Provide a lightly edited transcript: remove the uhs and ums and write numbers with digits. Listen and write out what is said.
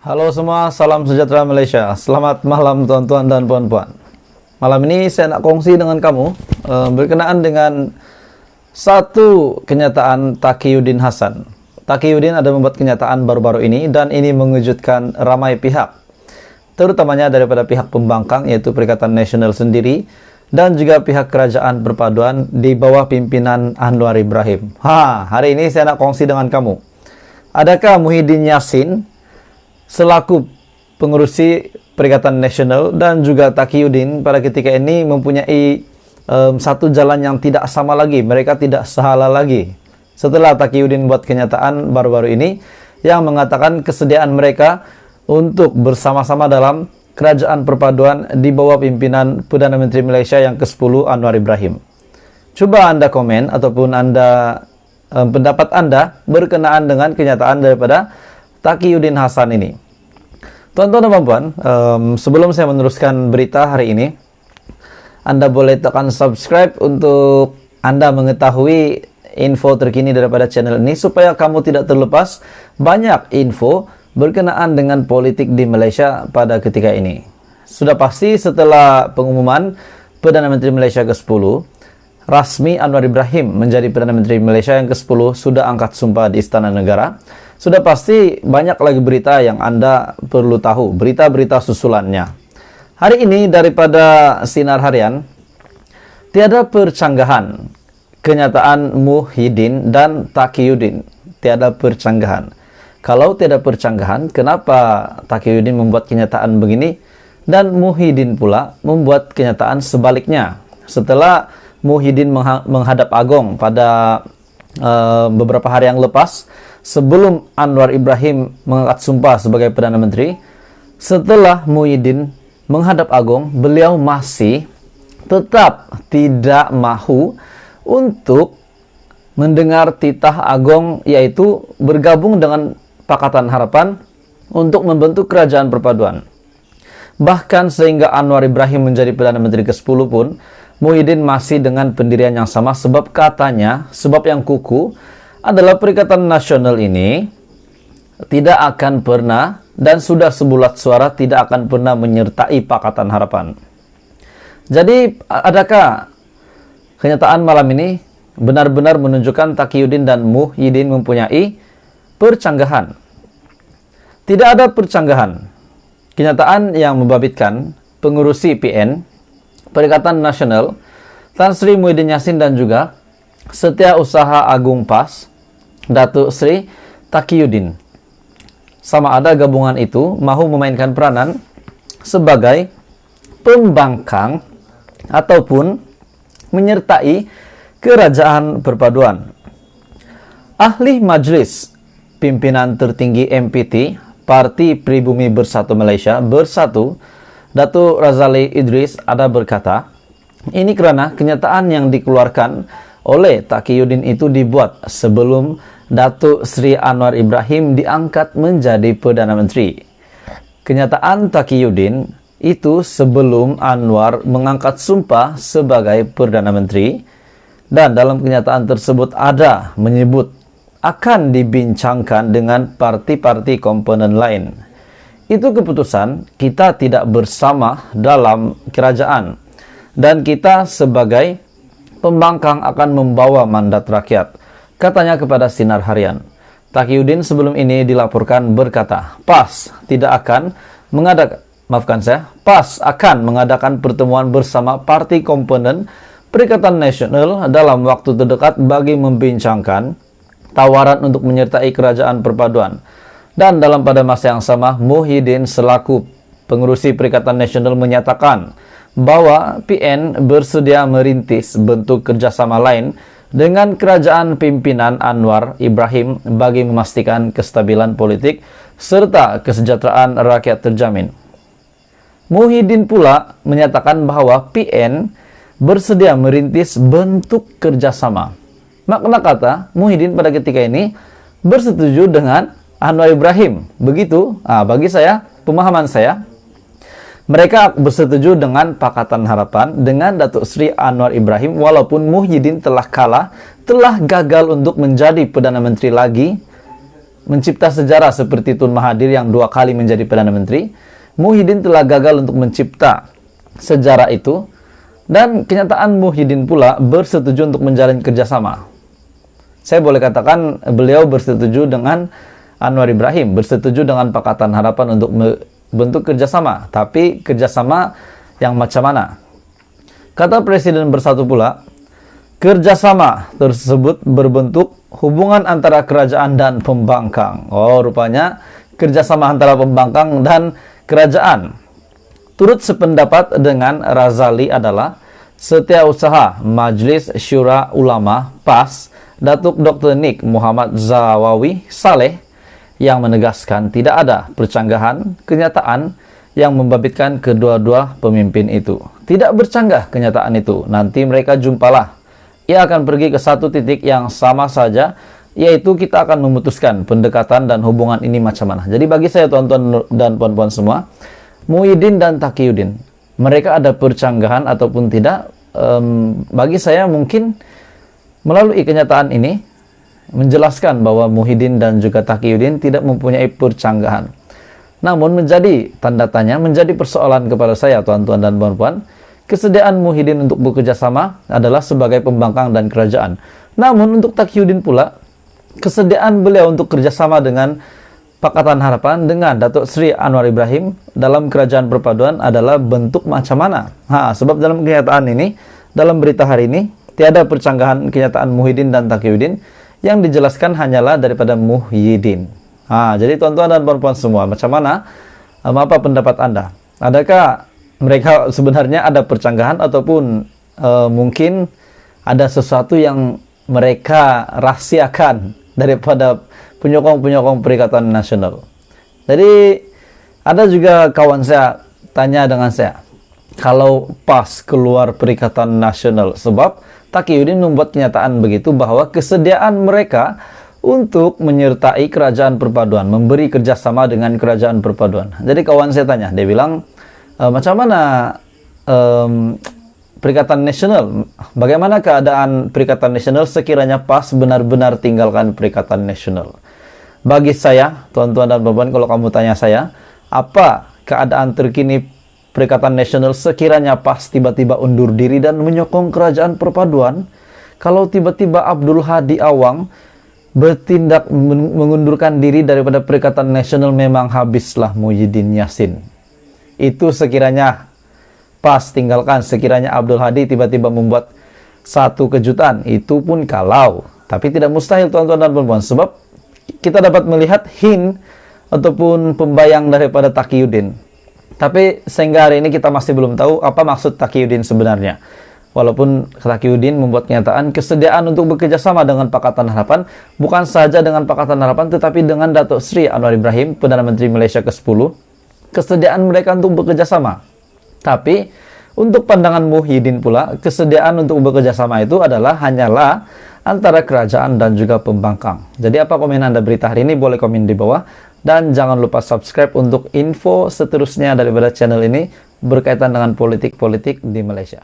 Halo semua, salam sejahtera Malaysia. Selamat malam tuan-tuan dan puan-puan. Malam ini saya nak kongsi dengan kamu berkenaan dengan satu kenyataan Taqiyuddin Hasan. Taqiyuddin ada membuat kenyataan baru-baru ini dan ini mengejutkan ramai pihak, terutamanya daripada pihak pembangkang yaitu Perikatan Nasional sendiri dan juga pihak Kerajaan Perpaduan di bawah pimpinan Anwar Ibrahim. Hari ini saya nak kongsi dengan kamu. Adakah Muhyiddin Yassin selaku pengurusi Perikatan Nasional dan juga Taqiyuddin pada ketika ini mempunyai satu jalan yang tidak sama lagi, mereka tidak sehala lagi setelah Taqiyuddin buat kenyataan baru-baru ini yang mengatakan kesediaan mereka untuk bersama-sama dalam Kerajaan Perpaduan di bawah pimpinan Perdana Menteri Malaysia yang ke-10 Anwar Ibrahim. Coba Anda komen ataupun Anda pendapat Anda berkenaan dengan kenyataan daripada Taqiyuddin Hasan ini. Tuan-tuan dan puan-puan, sebelum saya meneruskan berita hari ini, Anda boleh tekan subscribe untuk Anda mengetahui info terkini daripada channel ini supaya kamu tidak terlepas banyak info berkenaan dengan politik di Malaysia pada ketika ini. Sudah pasti setelah pengumuman Perdana Menteri Malaysia ke-10, rasmi Anwar Ibrahim menjadi Perdana Menteri Malaysia yang ke-10 sudah angkat sumpah di Istana Negara. Sudah pasti banyak lagi berita yang Anda perlu tahu, berita-berita susulannya. Hari ini daripada Sinar Harian, tiada percanggahan kenyataan Muhyiddin dan Taqiyuddin. Tiada percanggahan. Kalau tiada percanggahan, kenapa Taqiyuddin membuat kenyataan begini dan Muhyiddin pula membuat kenyataan sebaliknya? Setelah Muhyiddin menghadap Agong pada beberapa hari yang lepas, sebelum Anwar Ibrahim mengangkat sumpah sebagai Perdana Menteri, setelah Muhyiddin menghadap Agong, beliau masih tetap tidak mahu untuk mendengar titah Agong, yaitu bergabung dengan Pakatan Harapan untuk membentuk Kerajaan Perpaduan. Bahkan sehingga Anwar Ibrahim menjadi Perdana Menteri ke-10 pun, Muhyiddin masih dengan pendirian yang sama sebab katanya, sebab yang kuku adalah Perikatan Nasional ini tidak akan pernah dan sudah sebulat suara tidak akan pernah menyertai Pakatan Harapan. Jadi adakah kenyataan malam ini benar-benar menunjukkan Taqiyuddin dan Muhyiddin mempunyai percanggahan? Tidak ada percanggahan. Kenyataan yang membabitkan pengurusi PN, Perikatan Nasional, Tan Sri Muhyiddin Yassin dan juga Setiausaha Agung PAS, Datuk Sri Taqiyuddin. Sama ada gabungan itu mahu memainkan peranan sebagai pembangkang ataupun menyertai Kerajaan Perpaduan. Ahli Majlis Pimpinan Tertinggi MPT Parti Pribumi Bersatu Malaysia Bersatu, Datuk Razali Idris ada berkata, ini kerana kenyataan yang dikeluarkan oleh Taqiyuddin itu dibuat sebelum Datuk Sri Anwar Ibrahim diangkat menjadi Perdana Menteri. Kenyataan Taqiyuddin itu sebelum Anwar mengangkat sumpah sebagai Perdana Menteri, dan dalam kenyataan tersebut ada menyebut akan dibincangkan dengan parti-parti komponen lain. Itu keputusan kita tidak bersama dalam kerajaan dan kita sebagai pembangkang akan membawa mandat rakyat, katanya kepada Sinar Harian. Taqiyuddin sebelum ini dilaporkan berkata, PAS akan mengadakan pertemuan bersama parti komponen Perikatan Nasional dalam waktu terdekat bagi membincangkan tawaran untuk menyertai Kerajaan Perpaduan. Dan dalam pada masa yang sama, Muhyiddin selaku pengurusi Perikatan Nasional menyatakan bahwa PN bersedia merintis bentuk kerjasama lain dengan kerajaan pimpinan Anwar Ibrahim bagi memastikan kestabilan politik serta kesejahteraan rakyat terjamin. Muhyiddin pula menyatakan bahwa PN bersedia merintis bentuk kerjasama. Makna kata Muhyiddin pada ketika ini bersetuju dengan Anwar Ibrahim. Begitu, bagi saya, pemahaman saya, mereka bersetuju dengan Pakatan Harapan dengan Datuk Sri Anwar Ibrahim walaupun Muhyiddin telah kalah, telah gagal untuk menjadi Perdana Menteri lagi mencipta sejarah seperti Tun Mahathir yang 2 kali menjadi Perdana Menteri, Muhyiddin telah gagal untuk mencipta sejarah itu, dan kenyataan Muhyiddin pula bersetuju untuk menjalin kerjasama. Saya boleh katakan beliau bersetuju dengan Anwar Ibrahim, bersetuju dengan Pakatan Harapan untuk membentuk kerjasama, tapi kerjasama yang macam mana? Kata Presiden Bersatu pula, kerjasama tersebut berbentuk hubungan antara kerajaan dan pembangkang. Oh, rupanya kerjasama antara pembangkang dan kerajaan. Turut sependapat dengan Razali adalah Setiausaha Majelis Syura Ulama PAS, Datuk Dr. Nik Muhammad Zawawi Saleh, yang menegaskan tidak ada percanggahan kenyataan yang membabitkan kedua-dua pemimpin itu. Tidak bercanggah kenyataan itu, nanti mereka jumpalah. Ia akan pergi ke satu titik yang sama saja, yaitu kita akan memutuskan pendekatan dan hubungan ini macam mana. Jadi bagi saya tuan-tuan dan puan-puan semua, Muhyiddin dan Taqiyuddin, mereka ada percanggahan ataupun tidak, bagi saya mungkin melalui kenyataan ini menjelaskan bahwa Muhyiddin dan juga Taqiyuddin tidak mempunyai percanggahan. Namun menjadi tanda tanya, menjadi persoalan kepada saya tuan-tuan dan puan-puan, kesediaan Muhyiddin untuk bekerja sama adalah sebagai pembangkang dan kerajaan. Namun untuk Taqiyuddin pula, kesediaan beliau untuk kerjasama dengan Pakatan Harapan, dengan Datuk Seri Anwar Ibrahim dalam kerajaan perpaduan adalah bentuk macam mana? Sebab dalam kenyataan ini, dalam berita hari ini, tiada percanggahan kenyataan Muhyiddin dan Taqiyuddin, yang dijelaskan hanyalah daripada Muhyiddin. Jadi tuan-tuan dan puan-puan semua, macam mana? Apa pendapat Anda? Adakah mereka sebenarnya ada percanggahan ataupun mungkin ada sesuatu yang mereka rahasiakan daripada penyokong-penyokong Perikatan Nasional? Jadi ada juga kawan saya tanya dengan saya, kalau PAS keluar Perikatan Nasional, sebab Taqiyuddin membuat kenyataan begitu bahwa kesediaan mereka untuk menyertai kerajaan perpaduan, memberi kerjasama dengan kerajaan perpaduan. Jadi kawan saya tanya, dia bilang, macam mana Perikatan Nasional? Bagaimana keadaan Perikatan Nasional sekiranya PAS benar-benar tinggalkan Perikatan Nasional? Bagi saya, tuan-tuan dan puan-puan, kalau kamu tanya saya, apa keadaan terkini Perikatan Nasional sekiranya PAS tiba-tiba undur diri dan menyokong kerajaan perpaduan? Kalau tiba-tiba Abdul Hadi Awang bertindak mengundurkan diri daripada Perikatan Nasional, memang habislah Muhyiddin Yassin. Itu sekiranya PAS tinggalkan, sekiranya Abdul Hadi tiba-tiba membuat satu kejutan, itu pun kalau. Tapi tidak mustahil tuan-tuan dan puan-puan, sebab kita dapat melihat hint ataupun pembayang daripada Taqiyuddin. Tapi sehingga hari ini kita masih belum tahu apa maksud Taqiyuddin sebenarnya. Walaupun Taqiyuddin membuat kenyataan kesediaan untuk bekerja sama dengan Pakatan Harapan, bukan saja dengan Pakatan Harapan tetapi dengan Datuk Seri Anwar Ibrahim, Perdana Menteri Malaysia ke-10, kesediaan mereka untuk bekerja sama. Tapi untuk pandangan Muhyiddin pula, kesediaan untuk bekerja sama itu hanyalah antara kerajaan dan juga pembangkang. Jadi apa komen Anda berita hari ini? Boleh komen di bawah. Dan jangan lupa subscribe untuk info seterusnya daripada channel ini berkaitan dengan politik-politik di Malaysia.